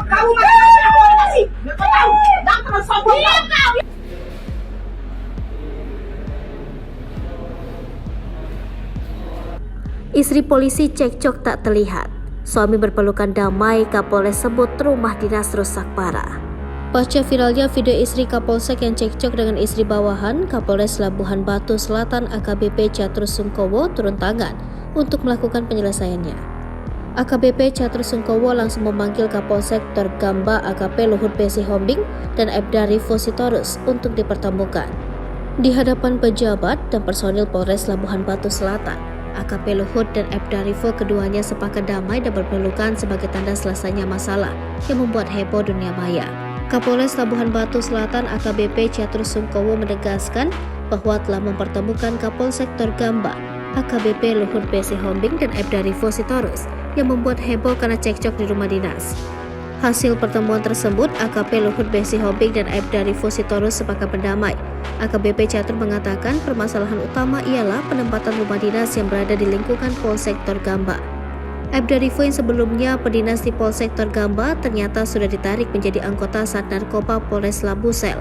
Kamu macam apa sih? Kau tahu? Jangan sombong kau. Istri polisi cekcok tak terlihat. Suami berpelukan damai, Kapolres sebut rumah dinas rusak parah. Pasca viralnya video istri Kapolsek yang cekcok dengan istri bawahan, Kapolres Labuhan Batu Selatan AKBP Catur Sungkowo turun tangan untuk melakukan penyelesaiannya. AKBP Catur Sungkowo langsung memanggil Kapolsek Gamba AKP Luhut B. Sihombing dan Aibda Rifo Sitorus untuk dipertemukan. Di hadapan pejabat dan personil Polres Labuhan Batu Selatan, AKP Luhut dan Aibda Rifo keduanya sepakat damai dan berpelukan sebagai tanda selesainya masalah yang membuat heboh dunia maya. Kapolres Labuhan Batu Selatan AKBP Catur Sungkowo menegaskan bahwa telah mempertemukan Kapolsek Gamba AKBP Luhut B. Sihombing dan Aibda Rifo Sitorus yang membuat heboh karena cekcok di rumah dinas. Hasil pertemuan tersebut, AKP Luhut B. Sihombing dan Aibda Rifo Sitorus sepakat berdamai. AKBP Catur mengatakan permasalahan utama ialah penempatan rumah dinas yang berada di lingkungan Polsek Gamba. Aibda Rifo yang sebelumnya pedinas di Polsek Gamba ternyata sudah ditarik menjadi anggota Sat Narkoba Polres Labusel.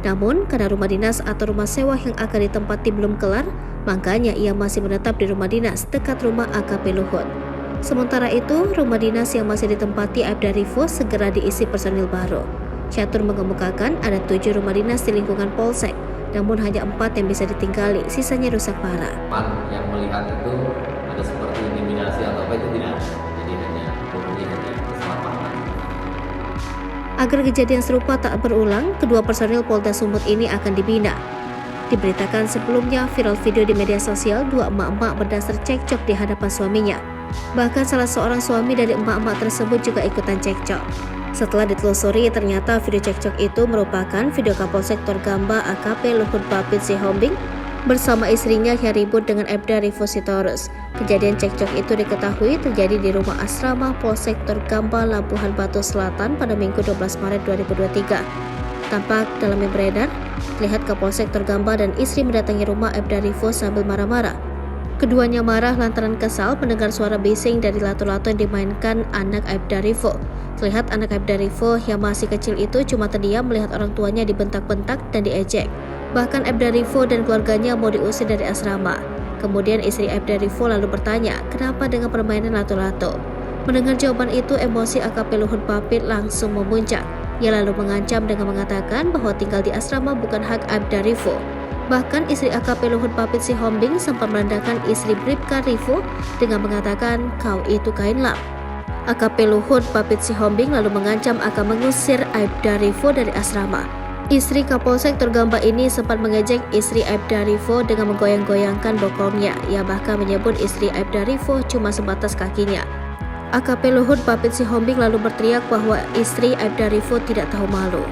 Namun, karena rumah dinas atau rumah sewa yang akan ditempati belum kelar, makanya ia masih menetap di rumah dinas dekat rumah AKP Luhut. Sementara itu, rumah dinas yang masih ditempati Aibda Rifo segera diisi personil baru. Catur mengemukakan ada 7 rumah dinas di lingkungan Polsek, namun hanya 4 yang bisa ditinggali, sisanya rusak parah. Yang melihat itu ada seperti intimidasi atau apa itu tidak, jadi hanya keselamatan. Agar kejadian serupa tak berulang, kedua personil Polda Sumut ini akan dibina. Diberitakan sebelumnya viral video di media sosial dua emak-emak berdasar cekcok di hadapan suaminya. Bahkan salah seorang suami dari emak-emak tersebut juga ikutan cekcok. Setelah ditelusuri, ternyata video cekcok itu merupakan video Kapolsek Gamba AKP Luhut Babit Sihombing bersama istrinya yang ribut dengan Aibda Rifo Sitorus. Kejadian cekcok itu diketahui terjadi di rumah asrama Polsek Gamba Labuhan Batu Selatan pada Minggu 12 Maret 2023. Tampak dalam yang beredar, terlihat Kapolsek Gamba dan istri mendatangi rumah Aibda Rifo sambil marah-marah. Keduanya marah lantaran kesal mendengar suara bising dari lato-lato yang dimainkan anak Aibda Rifo. Terlihat anak Aibda Rifo yang masih kecil itu cuma terdiam melihat orang tuanya dibentak-bentak dan diejek. Bahkan Aibda Rifo dan keluarganya mau diusir dari asrama. Kemudian istri Aibda Rifo lalu bertanya, kenapa dengan permainan lato-lato? Mendengar jawaban itu, emosi AKP Luhut Babit langsung memuncak. Ia lalu mengancam dengan mengatakan bahwa tinggal di asrama bukan hak Aibda Rifo. Bahkan istri AKP Luhut Babit Sihombing sempat merendahkan istri Bribka Rifo dengan mengatakan, kau itu kain lap. AKP Luhut Babit Sihombing lalu mengancam akan mengusir Aibda Rifo dari asrama. Istri Kapolsek Gamba ini sempat mengejek istri Aibda Rifo dengan menggoyang-goyangkan bokongnya. Ia bahkan menyebut istri Aibda Rifo cuma sebatas kakinya. AKP Luhut Babit Sihombing lalu berteriak bahwa istri Aibda Rifo tidak tahu malu.